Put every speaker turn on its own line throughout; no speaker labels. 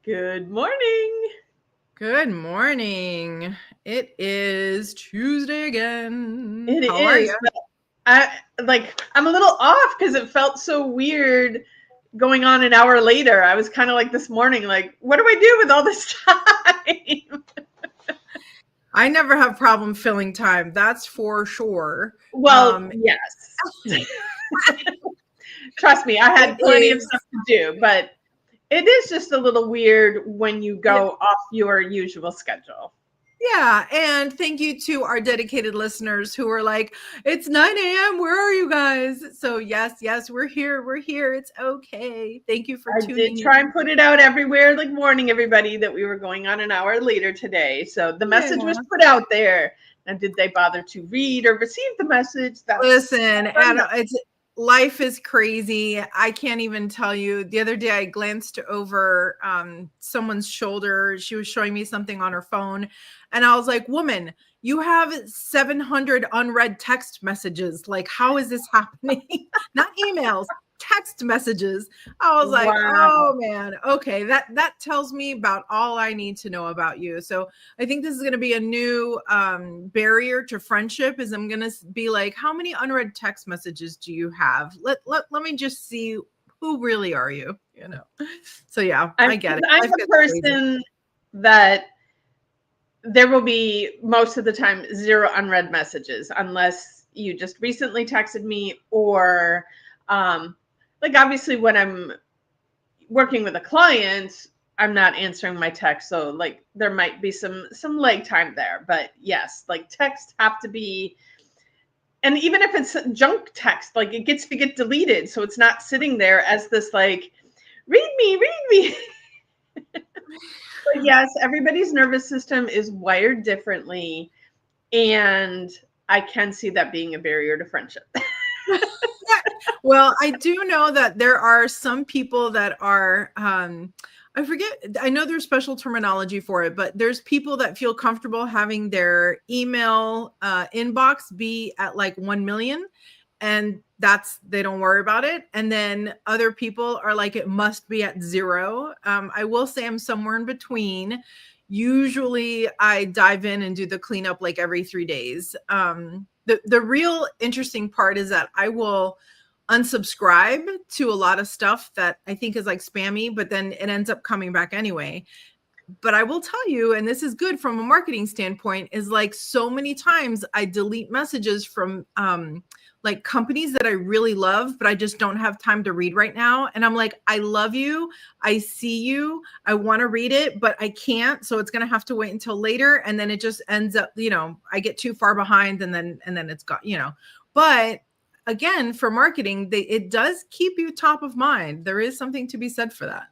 Good morning.
Good morning. It is Tuesday again.
It
How are
is,
you?
but I'm a little off because it felt so weird going on an hour later. I was kind of like this morning, like, what do I do with all this time?
I never have problem filling time. That's for sure.
Well, yes. Trust me, I
It
had plenty of
is.
stuff to do, but it is just a little weird when you
Yeah.
go off your usual schedule.
Yeah. And thank you to our dedicated listeners who are like, it's 9 a.m. Where are you guys? So, yes, we're here. We're here. It's okay. Thank you for
I did
tuning
try
in.
and put it out everywhere, like warning everybody that we were going on an hour later today. So the message was
Yeah.
put out there. And did they bother to read or receive the message? That's
Listen, it's life is crazy. I can't even tell you. The other day, I glanced over someone's shoulder. She was showing me something on her phone, and I was like, "Woman, you have 700 unread text messages. Like, how is this happening? Not emails." Text messages. I was like,
wow.
oh man, okay, that tells me about all I need to know about you. So I think this is going to be a new barrier to friendship. Is I'm going to be like, how many unread text messages do you have? Let me just see, who really are you? You know. So yeah, I get it.
I'm
Life
the
gets crazy.
person that there will be most of the time zero unread messages unless you just recently texted me or like obviously when I'm working with a client, I'm not answering my text, so like there might be some lag time there. But yes, like texts have to be, and even if it's junk text, like it gets to get deleted, so it's not sitting there as this like read me. But yes, everybody's nervous system is wired differently, and I can see that being a barrier to friendship.
Well, I do know that there are some people that are I forget, I know there's special terminology for it, but there's people that feel comfortable having their email inbox be at like 1 million, and that's, they don't worry about it. And then other people are like, it must be at 0. I will say I'm somewhere in between. Usually I dive in and do the cleanup like every 3 days. The real interesting part is that I will unsubscribe to a lot of stuff that I think is like spammy, but then it ends up coming back anyway. But I will tell you, and this is good from a marketing standpoint, is like so many times I delete messages from like companies that I really love, but I just don't have time to read right now. And I'm like, I love you. I see you. I want to read it, but I can't. So it's going to have to wait until later. And then it just ends up, I get too far behind and then it's got, but again, for marketing, it does keep you top of mind. There is something to be said for that.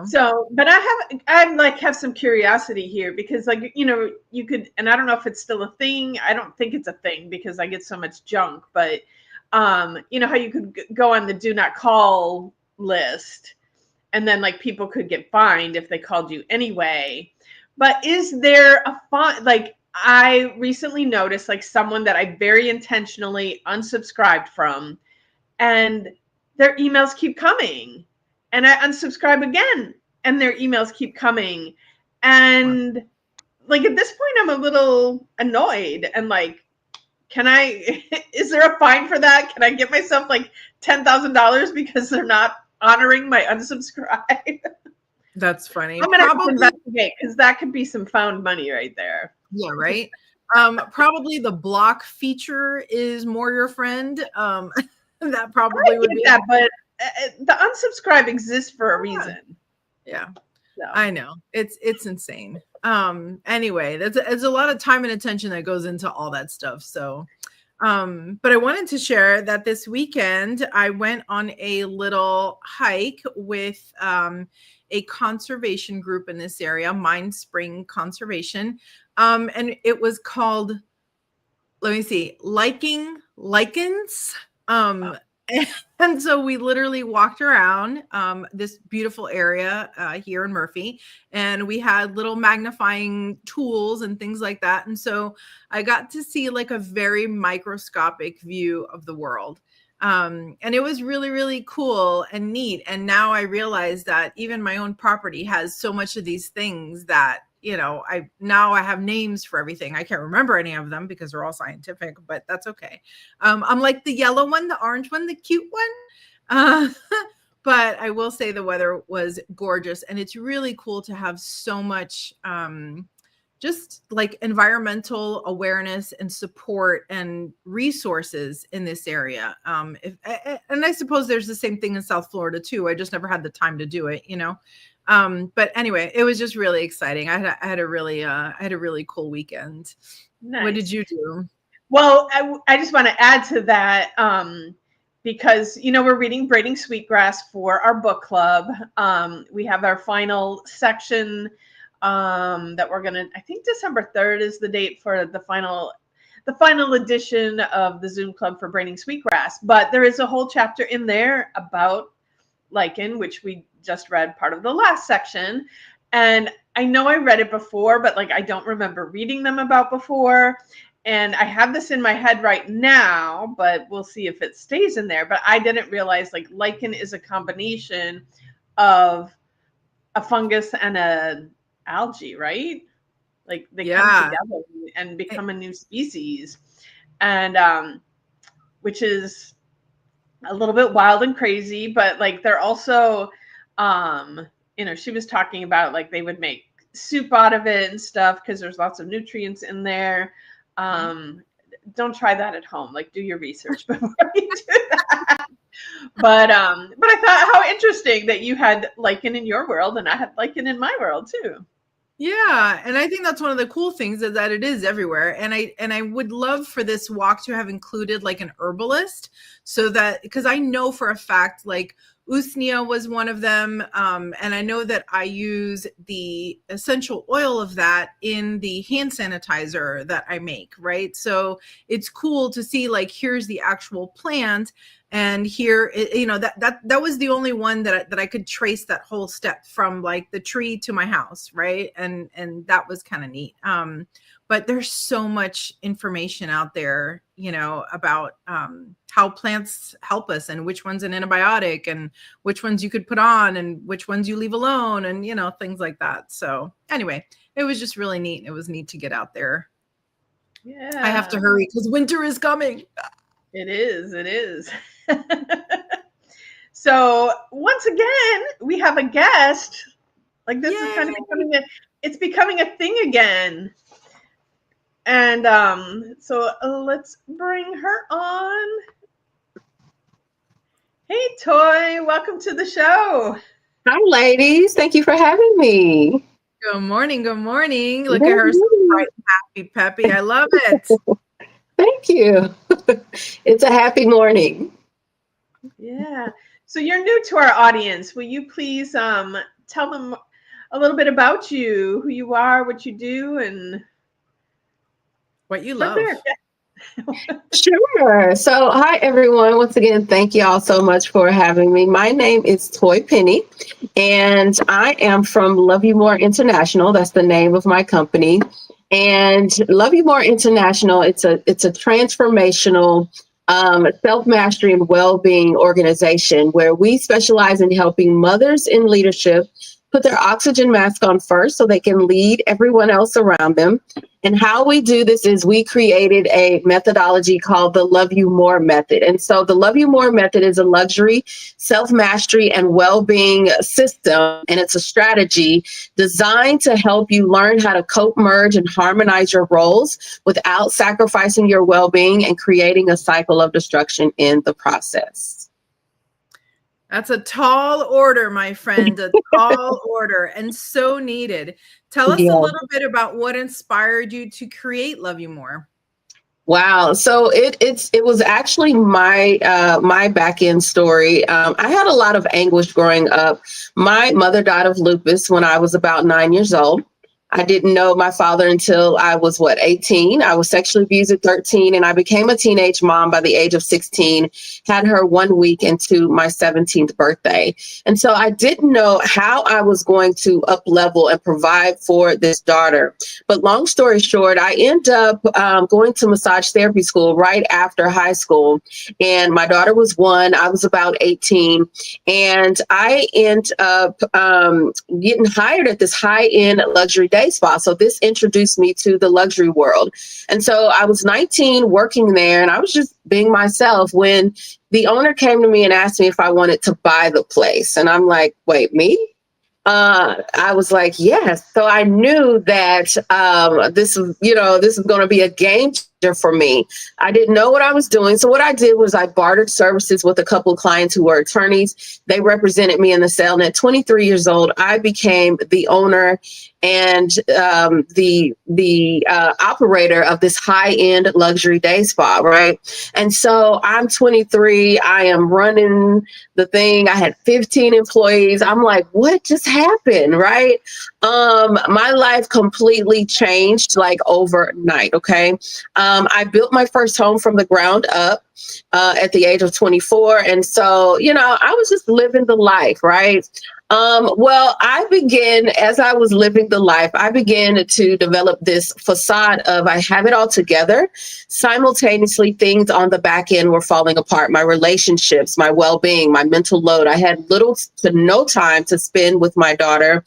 So, but I have some curiosity here because like, you could, and I don't know if it's still a thing. I don't think it's a thing because I get so much junk, but how you could go on the do not call list and then like people could get fined if they called you anyway. But is there a fine? Like I recently noticed like someone that I very intentionally unsubscribed from, and their emails keep coming, and I unsubscribe again and their emails keep coming. And like at this point I'm a little annoyed and like, can I is there a fine for that? Can I give myself like $10,000 because they're not honoring my unsubscribe?
That's funny.
I'm gonna have to
Probably,
investigate because that could be some found money right there.
yeah, right. Probably the block feature is more your friend. That probably would be
that, but the unsubscribe exists for a reason.
Yeah.
So.
I know. It's insane. Anyway, there's a lot of time and attention that goes into all that stuff. So but I wanted to share that this weekend I went on a little hike with a conservation group in this area, Mind Spring Conservation. And it was called, let me see, Lichens. And so we literally walked around this beautiful area here in Murphy, and we had little magnifying tools and things like that. And so I got to see like a very microscopic view of the world. And it was really, really cool and neat. And now I realize that even my own property has so much of these things that, you know, I have names for everything. I can't remember any of them because they're all scientific, but that's okay. I'm like the yellow one, the orange one, the cute one. But I will say the weather was gorgeous, and it's really cool to have so much just like environmental awareness and support and resources in this area. And I suppose there's the same thing in South Florida too. I just never had the time to do it, you know. But anyway, it was just really exciting. I had a really cool weekend. Nice. What did you do?
Well, I just want to add to that, because, you know, we're reading Braiding Sweetgrass for our book club. We have our final section that we're going to, I think December 3rd is the date for the final edition of the Zoom club for Braiding Sweetgrass. But there is a whole chapter in there about lichen, which we just read part of the last section. And I know I read it before, but like I don't remember reading them about before. And I have this in my head right now, but we'll see if it stays in there. But I didn't realize like lichen is a combination of a fungus and a algae, right? Like they come together and become a new species. And which is a little bit wild and crazy, but like they're also, you know, she was talking about like they would make soup out of it and stuff because there's lots of nutrients in there. Don't try that at home. Like do your research before you do that. But I thought how interesting that you had lichen in your world and I had lichen in my world too.
Yeah, and I think that's one of the cool things is that it is everywhere. And I would love for this walk to have included like an herbalist, so that because I know for a fact like Usnea was one of them. And I know that I use the essential oil of that in the hand sanitizer that I make, right? So it's cool to see like, here's the actual plant. And here, you know, that was the only one that I could trace that whole step from like the tree to my house, right? And that was kind of neat. But there's so much information out there, you know, about how plants help us and which one's an antibiotic and which ones you could put on and which ones you leave alone and, you know, things like that. So anyway, it was just really neat. It was neat to get out there.
Yeah.
I have to hurry because winter is coming.
It is. So once again, we have a guest. Like this is kind of becoming a thing again. And so let's bring her on. Hey, Toye, welcome to the show.
Hi, ladies. Thank you for having me.
Good morning. Look at her, so bright, happy, peppy. I love it.
Thank you. It's a happy morning.
Yeah. So you're new to our audience. Will you please tell them a little bit about you, who you are, what you do, and
what you love?
Sure. So, hi, everyone. Once again, thank you all so much for having me. My name is Toye Penny, and I am from Love You More International. That's the name of my company. And Love You More International, it's a transformational self-mastery and well-being organization where we specialize in helping mothers in leadership put their oxygen mask on first so they can lead everyone else around them. And how we do this is we created a methodology called the Love You More method. And so the Love You More method is a luxury, self-mastery, and well-being system. And it's a strategy designed to help you learn how to cope, merge, and harmonize your roles without sacrificing your well-being and creating a cycle of destruction in the process.
That's a tall order, my friend, a tall order, and so needed. Tell us a little bit about what inspired you to create Love You More.
Wow. So it was actually my back end story. I had a lot of anguish growing up. My mother died of lupus when I was about 9 years old. I didn't know my father until I was 18. I was sexually abused at 13, and I became a teenage mom by the age of 16, had her 1 week into my 17th birthday. And so I didn't know how I was going to up level and provide for this daughter. But long story short, I end up going to massage therapy school right after high school. And my daughter was 1, I was about 18. And I end up getting hired at this high-end luxury day spa. So this introduced me to the luxury world. And so I was 19 working there, and I was just being myself when the owner came to me and asked me if I wanted to buy the place. And I'm like, wait, me? I was like, yes. So I knew that this is going to be a game changer for me. I didn't know what I was doing. So what I did was I bartered services with a couple of clients who were attorneys. They represented me in the sale. And at 23 years old, I became the owner and the operator of this high-end luxury day spa, right? And so I'm 23. I am running the thing. I had 15 employees. I'm like, what just happened, right? My life completely changed like overnight, okay? I built my first home from the ground up at the age of 24. And so, I was just living the life, right? Well, as I was living the life, I began to develop this facade of I have it all together. Simultaneously, things on the back end were falling apart. My relationships, my well-being, my mental load. I had little to no time to spend with my daughter.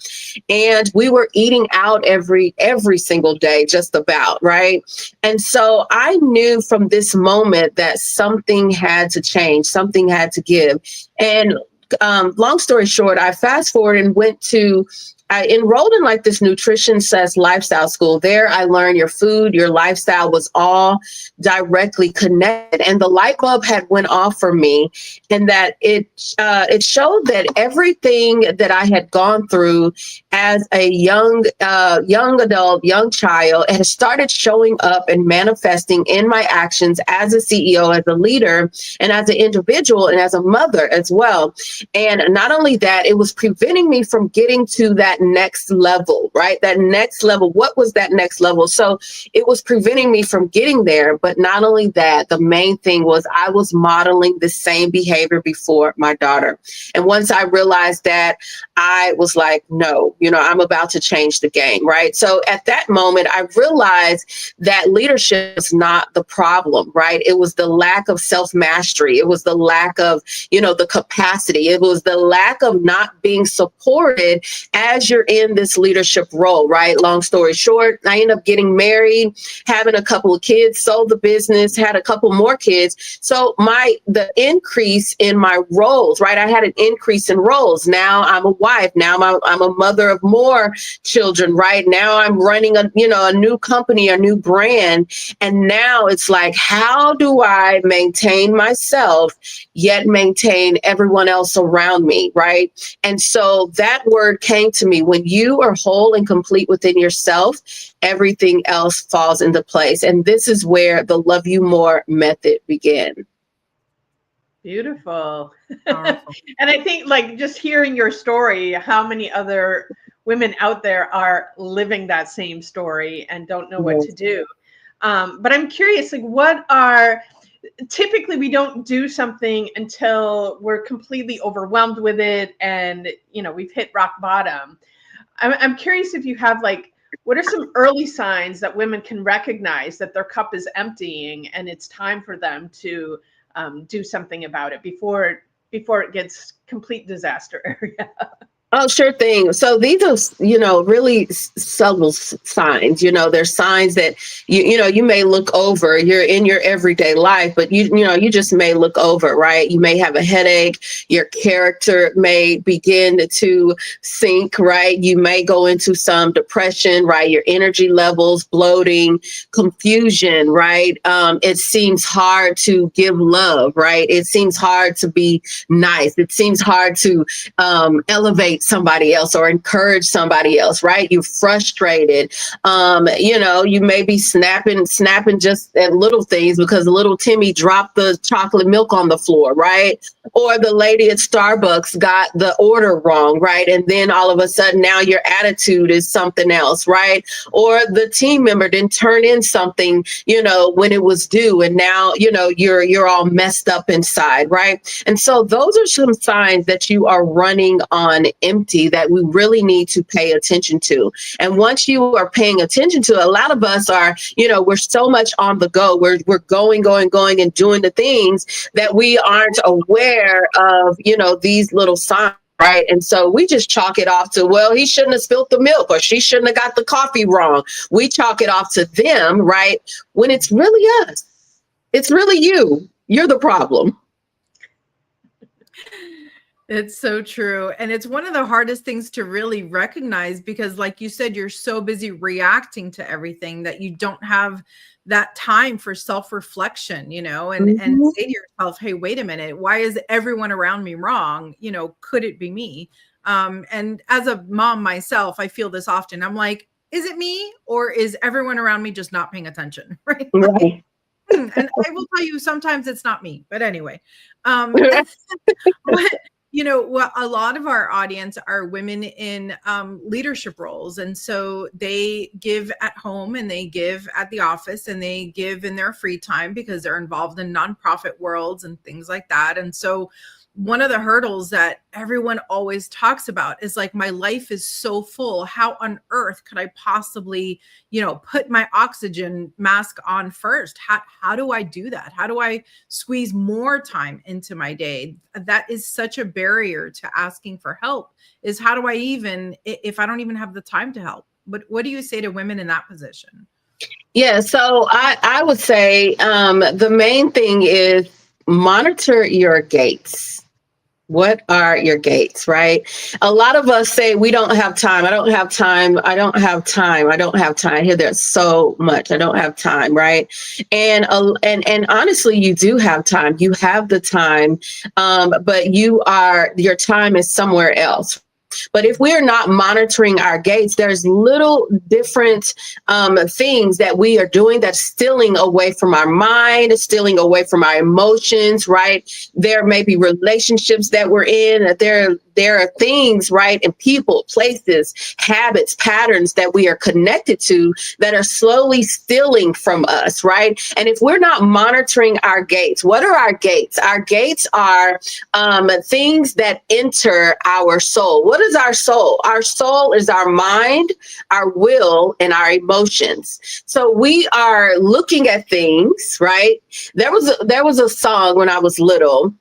And we were eating out every single day, just about, right? And so I knew from this moment that something had to change, something had to give. And long story short, I fast forward and I enrolled in like this nutrition / lifestyle school. There, I learned your food, your lifestyle was all directly connected, and the light bulb had went off for me, and that it showed that everything that I had gone through as a young adult, young child, had started showing up and manifesting in my actions as a CEO, as a leader, and as an individual, and as a mother as well. And not only that, it was preventing me from getting to that next level, right? That next level. What was that next level? So it was preventing me from getting there. But not only that, the main thing was I was modeling the same behavior before my daughter. And once I realized that, I was like, no, I'm about to change the game, right? So at that moment, I realized that leadership is not the problem, right? It was the lack of self-mastery. It was the lack of, the capacity. It was the lack of not being supported as you're in this leadership role, right? Long story short, I ended up getting married, having a couple of kids, sold the business, had a couple more kids. So the increase in my roles, right? I had an increase in roles. Now I'm a wife. Now I'm a mother of more children, right? Now I'm running a new company, a new brand. And now it's like, how do I maintain myself, yet maintain everyone else around me, right? And so that word came to me. When you are whole and complete within yourself, everything else falls into place. And this is where the Love You More method began.
Beautiful. And I think like just hearing your story, how many other women out there are living that same story and don't know what to do. But I'm curious, like typically we don't do something until we're completely overwhelmed with it and, we've hit rock bottom. I'm curious if you have what are some early signs that women can recognize that their cup is emptying and it's time for them to do something about it before it gets complete disaster area?
Oh, sure thing. So these are, really subtle signs. There's signs that you may look over. You're in your everyday life, but you just may look over, right? You may have a headache. Your character may begin to sink, right? You may go into some depression, right? Your energy levels, bloating, confusion, right? It seems hard to give love, right? It seems hard to be nice. It seems hard to elevate somebody else or encourage somebody else, right? You're frustrated. You may be snapping just at little things because little Timmy dropped the chocolate milk on the floor, right? Or the lady at Starbucks got the order wrong, right? And then all of a sudden now your attitude is something else, right? Or the team member didn't turn in something, when it was due, and now, you're all messed up inside, right? And so those are some signs that you are running on empty that we really need to pay attention to. And once you are paying attention to, a lot of us are, we're so much on the go. We're going and doing the things that we aren't aware of, these little signs. Right. And so we just chalk it off to, well, he shouldn't have spilled the milk or she shouldn't have got the coffee wrong. We chalk it off to them. Right. When it's really us. It's really you. You're the problem.
It's so true. And it's one of the hardest things to really recognize because, like you said, you're so busy reacting to everything that you don't have that time for self-reflection, and say to yourself, hey, wait a minute, why is everyone around me wrong? Could it be me? And as a mom myself, I feel this often. I'm like, is it me or is everyone around me just not paying attention? Right.
Right.
And I will tell you, sometimes it's not me, but anyway, well, a lot of our audience are women in leadership roles. And so they give at home and they give at the office and they give in their free time because they're involved in nonprofit worlds and things like that. And so one of the hurdles that everyone always talks about is like, my life is so full. How on earth could I possibly, put my oxygen mask on first? How do I do that? How do I squeeze more time into my day? That is such a barrier to asking for help, is how do I even, if I don't even have the time to help? But what do you say to women in that position?
Yeah, so I would say the main thing is monitor your gates. What are your gates, right? A lot of us say we don't have time. I don't have time. I don't have time. I don't have time. I hear there's so much. I don't have time, right? And honestly, you do have time. You have the time, but your time is somewhere else. But if we're not monitoring our gates, there's little different things that we are doing that's stealing away from our mind, stealing away from our emotions, right? There may be relationships that we're in. There are things, right, and people, places, habits, patterns that we are connected to that are slowly stealing from us, right? And if we're not monitoring our gates, what are our gates? Our gates are things that enter our soul. What is our soul? Our soul is our mind, our will, and our emotions. So we are looking at things, right? There was a song when I was little.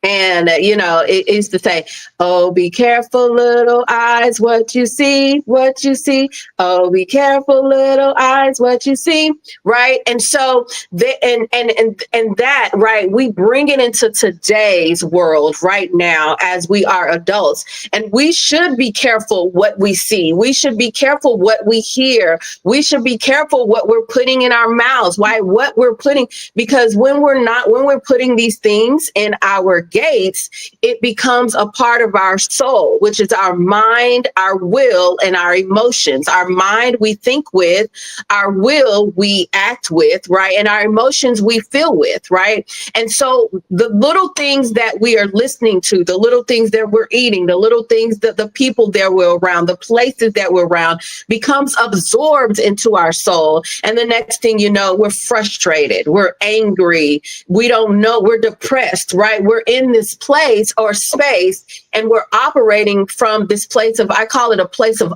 And, it used to say, oh, be careful, little eyes, what you see, what you see. Oh, be careful, little eyes, what you see. Right. And so that, right, we bring it into today's world right now as we are adults. And we should be careful what we see. We should be careful what we hear. We should be careful what we're putting in our mouths. Why? What we're putting, because when we're putting these things in our gates, it becomes a part of our soul, which is our mind, our will, and our emotions. Our mind we think with, our will we act with, right? And our emotions we feel with, right? And so the little things that we are listening to, the little things that we're eating, the little things that the people that we're around, the places that we're around becomes absorbed into our soul. And the next thing you know, we're frustrated, we're angry, we don't know, we're depressed, right? We're in this place or space and we're operating from this place of, I call it a place of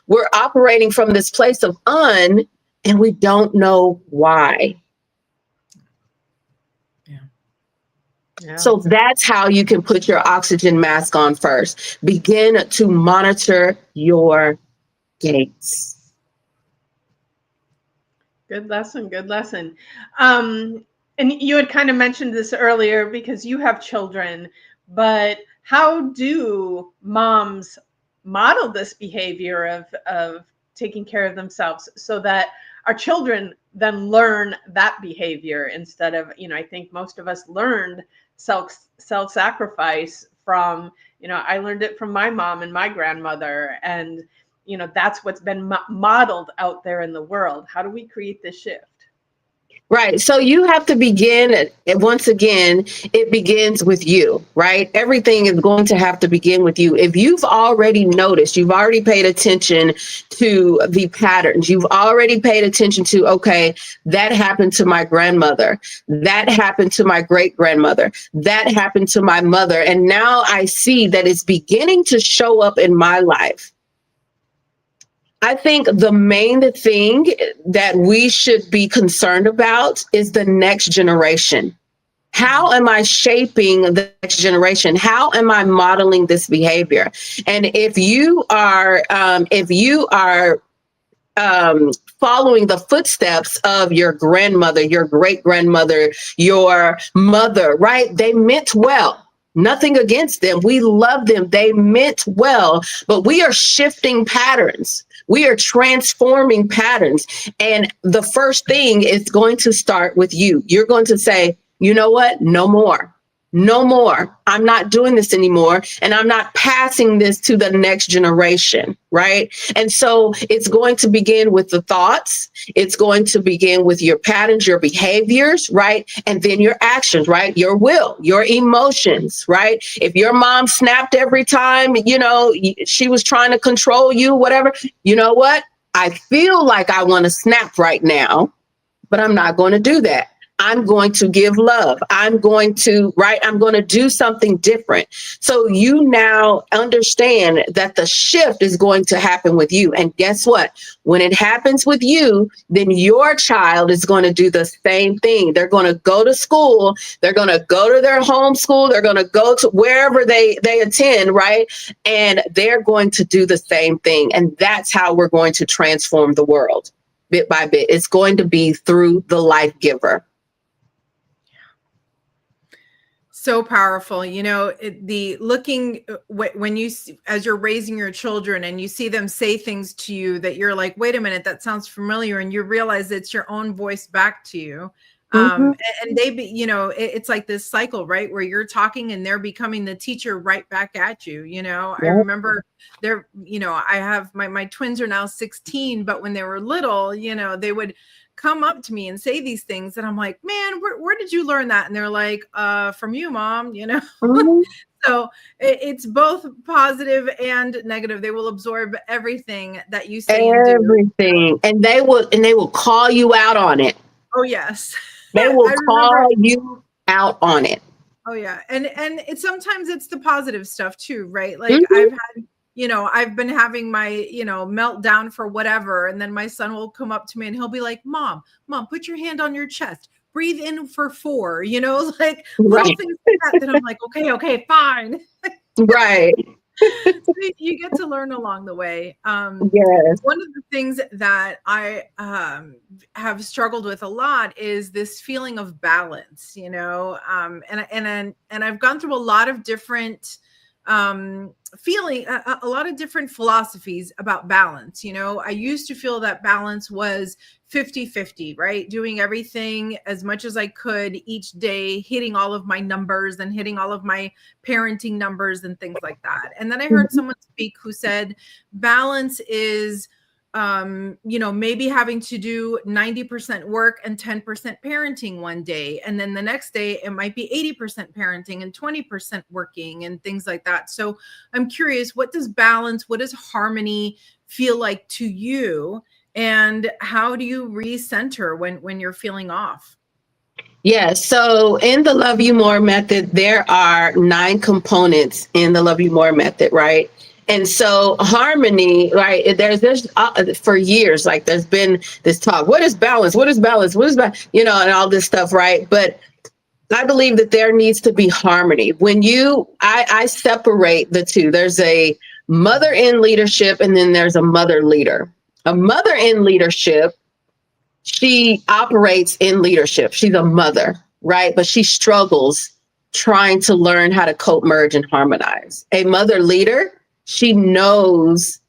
we're operating from this place of and we don't know why. Yeah. So that's how you can put your oxygen mask on first. Begin to monitor your gates.
Good lesson. Good lesson. And you had kind of mentioned this earlier because you have children, but how do moms model this behavior of taking care of themselves so that our children then learn that behavior instead of, I think most of us learned self-sacrifice from, I learned it from my mom and my grandmother. And, that's what's been modeled out there in the world. How do we create this shift?
Right. So you have to begin, once again, it begins with you, right? Everything is going to have to begin with you. If you've already noticed, you've already paid attention to the patterns, you've already paid attention to, okay, that happened to my grandmother, that happened to my great grandmother, that happened to my mother. And now I see that it's beginning to show up in my life. I think the main thing that we should be concerned about is the next generation. How am I shaping the next generation? How am I modeling this behavior? And if you are following the footsteps of your grandmother, your great grandmother, your mother, right? They meant well. Nothing against them. We love them. They meant well, but we are shifting patterns. We are transforming patterns. And the first thing is going to start with you. You're going to say, you know what? No more. No more. I'm not doing this anymore. And I'm not passing this to the next generation. Right. And so it's going to begin with the thoughts. It's going to begin with your patterns, your behaviors. Right. And then your actions. Right. Your will, your emotions. Right. If your mom snapped every time, she was trying to control you, whatever, you know what? I feel like I want to snap right now, but I'm not going to do that. I'm going to give love. I'm going to do something different. So you now understand that the shift is going to happen with you. And guess what? When it happens with you, then your child is going to do the same thing. They're going to go to school. They're going to go to their home school. They're going to go to wherever they attend, right? And they're going to do the same thing. And that's how we're going to transform the world bit by bit. It's going to be through the life giver.
So powerful. When you, as you're raising your children and you see them say things to you that you're like, wait a minute, that sounds familiar. And you realize it's your own voice back to you. And it's like this cycle, right? Where you're talking and they're becoming the teacher right back at you. I remember I have my twins are now 16, but when they were little, they would come up to me and say these things and I'm like, man, where did you learn that? And they're like, from you, mom,
Mm-hmm.
So it's both positive and negative. They will absorb everything that you say
everything. And they will call you out on it.
Oh yes.
They will call you out on it.
Oh yeah. And sometimes it's the positive stuff too, right? Like I've had I've been having my, meltdown for whatever. And then my son will come up to me and he'll be like, mom, put your hand on your chest, breathe in for 4, little things like that I'm like, okay, fine.
Right.
So you get to learn along the way.
Yes.
One of the things that I have struggled with a lot is this feeling of balance, and I've gone through a lot of different a lot of different philosophies about balance. I used to feel that balance was 50-50, right? Doing everything as much as I could each day, hitting all of my numbers and hitting all of my parenting numbers and things like that. And then I heard someone speak who said balance is maybe having to do 90% work and 10% parenting one day. And then the next day it might be 80% parenting and 20% working and things like that. So I'm curious, what does balance, what does harmony feel like to you? And how do you recenter when you're feeling off?
Yeah. So in the Love You More method, there are 9 components in the Love You More method, right? And so harmony, right? There's for years, like there's been this talk. What is balance? What is balance? What is balance? And all this stuff, right? But I believe that there needs to be harmony. When I separate the two. There's a mother in leadership, and then there's a mother leader. A mother in leadership, she operates in leadership. She's a mother, right? But she struggles trying to learn how to cope, merge, and harmonize. A mother leader, she knows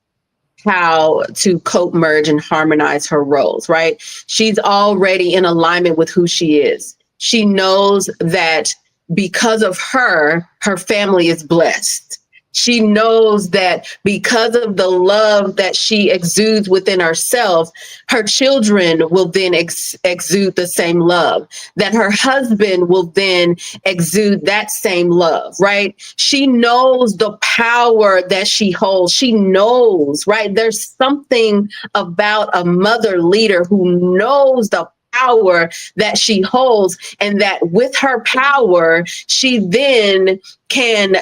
how to cope, merge, and harmonize her roles, right? She's already in alignment with who she is. She knows that because of her, her family is blessed. She knows that because of the love that she exudes within herself, her children will then exude the same love, that her husband will then exude that same love, right? She knows the power that she holds. She knows, right? There's something about a mother leader who knows the power that she holds, and that with her power, she then can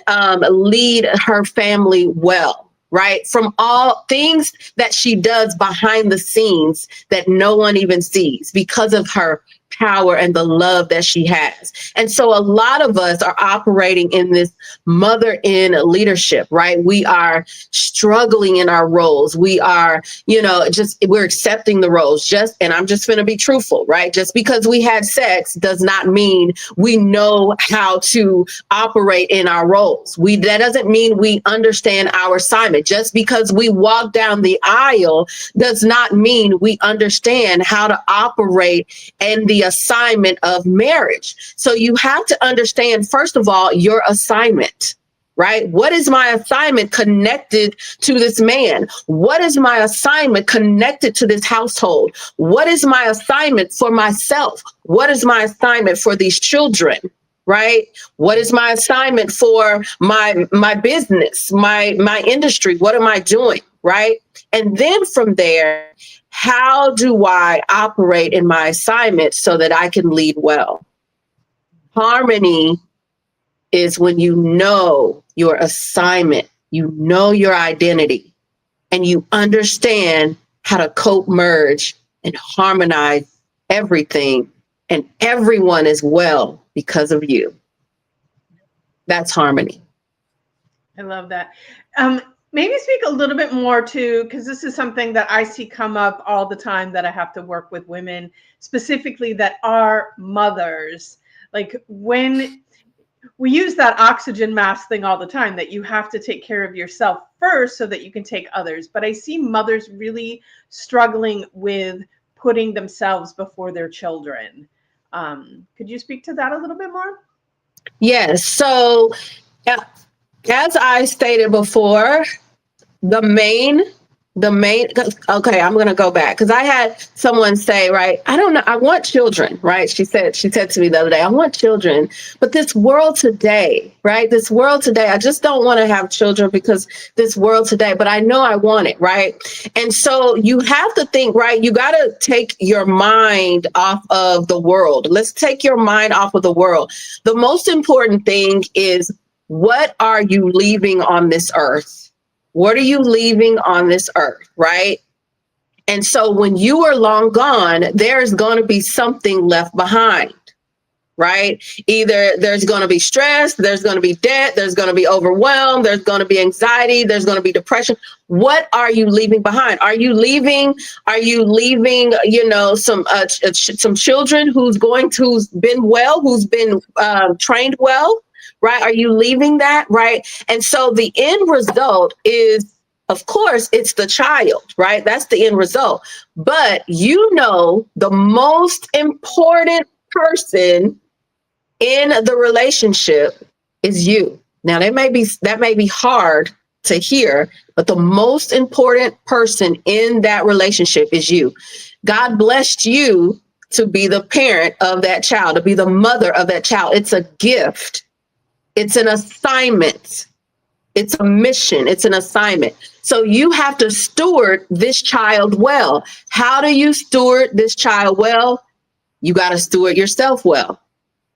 lead her family well, right? From all things that she does behind the scenes that no one even sees because of her power and the love that she has. And so a lot of us are operating in this mother in leadership, right? We are struggling in our roles. We are, we're accepting the roles and I'm just going to be truthful, right? Just because we had sex does not mean we know how to operate in our roles. That doesn't mean we understand our assignment. Just because we walk down the aisle does not mean we understand how to operate in the assignment of marriage. So you have to understand, first of all, your assignment, right? What is my assignment connected to this man? What is my assignment connected to this household? What is my assignment for myself? What is my assignment for these children? Right? What is my assignment for my business, my industry? What am I doing? Right? And then from there, how do I operate in my assignment so that I can lead well? Harmony is when you know your assignment, you know your identity, and you understand how to co-merge and harmonize everything, and everyone is well because of you. That's harmony.
I love that. Maybe speak a little bit more to, because this is something that I see come up all the time, that I have to work with women specifically that are mothers. Like when we use that oxygen mask thing all the time, that you have to take care of yourself first so that you can take others. But I see mothers really struggling with putting themselves before their children. Could you speak to that a little bit more?
Yes. So as I stated before, the main, okay, I'm going to go back because I had someone say, right, I don't know, I want children, right? She said to me the other day, I want children, but this world today, right? This world today, I just don't want to have children because this world today, but I know I want it, right? And so you have to think, right? You got to take your mind off of the world. Let's take your mind off of the world. The most important thing is, what are you leaving on this earth? What are you leaving on this earth, right? And so when you are long gone, there's going to be something left behind, right? Either there's going to be stress, there's going to be debt, there's going to be overwhelmed, there's going to be anxiety, there's going to be depression. What are you leaving behind? Are you leaving, some children who's been well, who's been trained well? Right? Are you leaving that? Right? And so the end result is, of course, it's the child, right? That's the end result. But the most important person in the relationship is you. Now, that may be hard to hear, but the most important person in that relationship is you. God blessed you to be the parent of that child, to be the mother of that child. It's a gift. It's an assignment. It's a mission. It's an assignment. So you have to steward this child well. How do you steward this child well? You got to steward yourself well.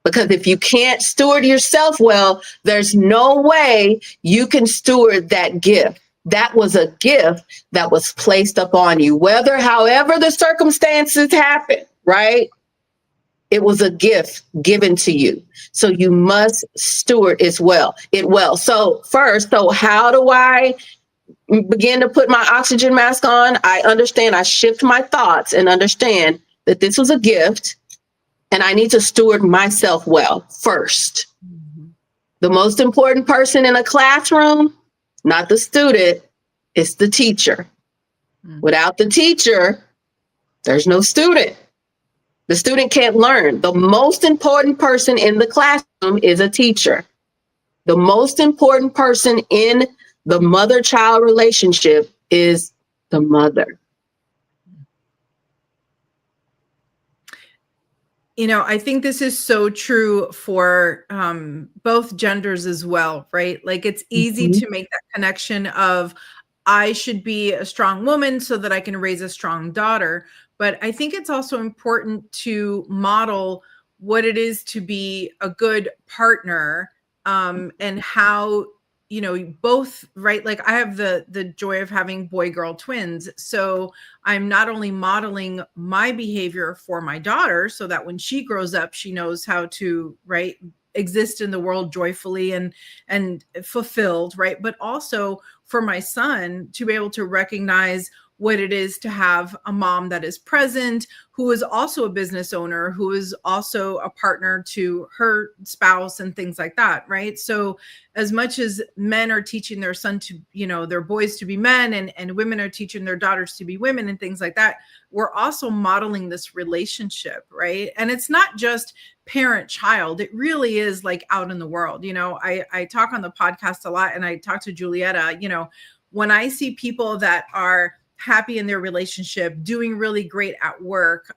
Because if you can't steward yourself well, there's no way you can steward that gift. That was a gift that was placed upon you, however the circumstances happen, right? It was a gift given to you. So you must steward it well. So how do I begin to put my oxygen mask on? I understand, I shift my thoughts and understand that this was a gift and I need to steward myself well first. Mm-hmm. The most important person in a classroom, not the student, it's the teacher. Mm-hmm. Without the teacher, there's no student. The student can't learn. The most important person in the classroom is a teacher. The most important person in the mother-child relationship is the mother.
You know, I think this is so true for both genders as well, right? Like it's easy to make that connection of I should be a strong woman so that I can raise a strong daughter. But I think it's also important to model what it is to be a good partner, and how, you know, both, right? Like I have the joy of having boy girl twins. So I'm not only modeling my behavior for my daughter so that when she grows up, she knows how to, right, exist in the world joyfully and fulfilled, right? But also for my son to be able to recognize what it is to have a mom that is present, who is also a business owner, who is also a partner to her spouse and things like that, right? So as much as men are teaching their son to, you know, their boys to be men, and women are teaching their daughters to be women and things like that, we're also modeling this relationship, right? And it's not just parent child, it really is like out in the world. You know, I talk on the podcast a lot, and I talk to Julietta, you know, when I see people that are happy in their relationship, doing really great at work,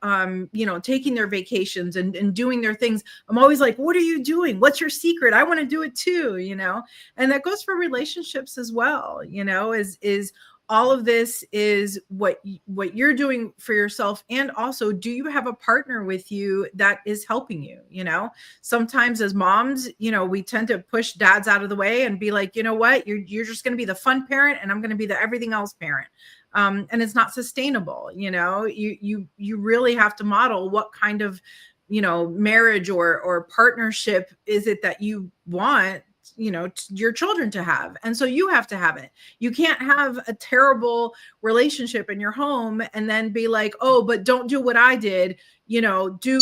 you know, taking their vacations and doing their things, I'm always like, what are you doing? What's your secret? I want to do it too, you know? And that goes for relationships as well, you know, is all of this is what you're doing for yourself. And also, do you have a partner with you that is helping you? You know, sometimes as moms, you know, we tend to push dads out of the way and be like, you know what, you're just going to be the fun parent and I'm going to be the everything else parent. And it's not sustainable. You know, you really have to model what kind of, you know, marriage or partnership is it that you want, you know, your children to have. And so you have to have it. You can't have a terrible relationship in your home and then be like, oh, but don't do what I did, you know, do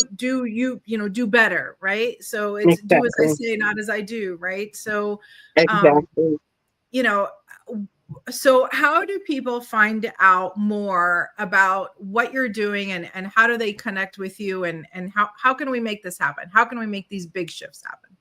better. Right. So it's
Exactly.
do as I say, not as I do. Right. So,
Exactly.
you know, so how do people find out more about what you're doing, and how do they connect with you, and how can we make this happen? How can we make these big shifts happen?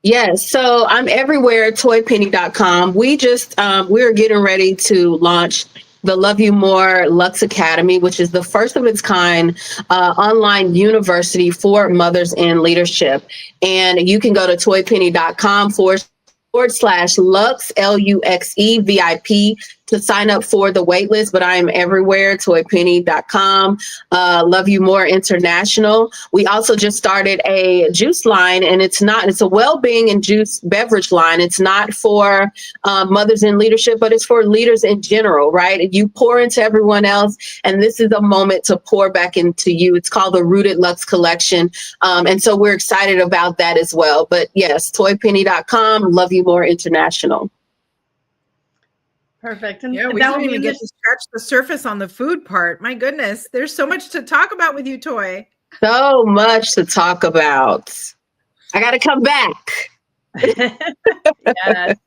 Yes, so I'm everywhere, toyepenny.com. We're getting ready to launch the Love You More Lux Academy, which is the first of its kind online university for mothers in leadership. And you can go to toyepenny.com/Lux, LUXE VIP, to sign up for the waitlist. But I am everywhere, toyepenny.com. Love You More International. We also just started a juice line, and it's a well-being and juice beverage line. It's not for mothers in leadership, but it's for leaders in general, right? You pour into everyone else, and this is a moment to pour back into you. It's called the Rooted Lux Collection. And so we're excited about that as well. But yes, toyepenny.com, Love You More International.
Perfect. And
yeah, we didn't even get to scratch the surface on the food part. My goodness, there's so much to talk about with you, Toye.
So much to talk about. I got to come back.
Yes.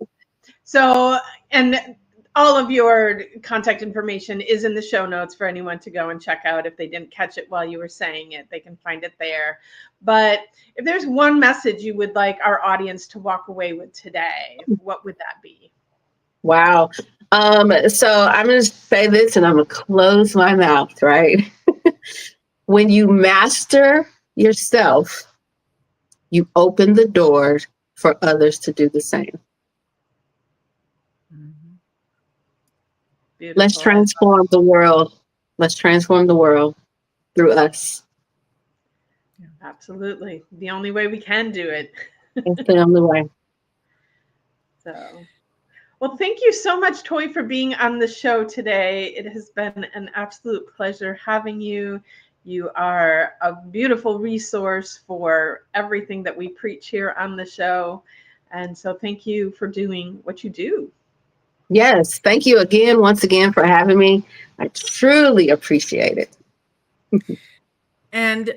So, and all of your contact information is in the show notes for anyone to go and check out. If they didn't catch it while you were saying it, they can find it there. But if there's one message you would like our audience to walk away with today, what would that be?
Wow. So I'm going to say this and I'm going to close my mouth, right? When you master yourself, you open the door for others to do the same.
Beautiful.
Let's transform the world. Let's transform the world through us.
Absolutely. The only way we can do it.
It's the only way.
So, well, thank you so much, Toye, for being on the show today. It has been an absolute pleasure having you. You are a beautiful resource for everything that we preach here on the show. And so thank you for doing what you do.
Yes. Thank you once again for having me. I truly appreciate it.
And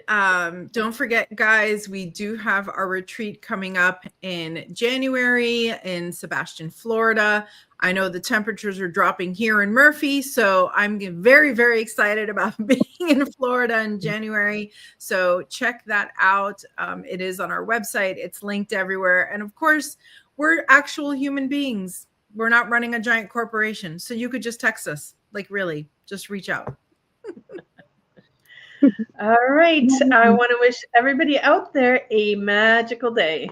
don't forget, guys, we do have our retreat coming up in January in Sebastian, Florida. I know the temperatures are dropping here in Murphy, so I'm very, very excited about being in Florida in January. So check that out. It is on our website. It's linked everywhere. And of course, we're actual human beings. We're not running a giant corporation. So you could just text us, like really, just reach out.
All right. I want to wish everybody out there a magical day.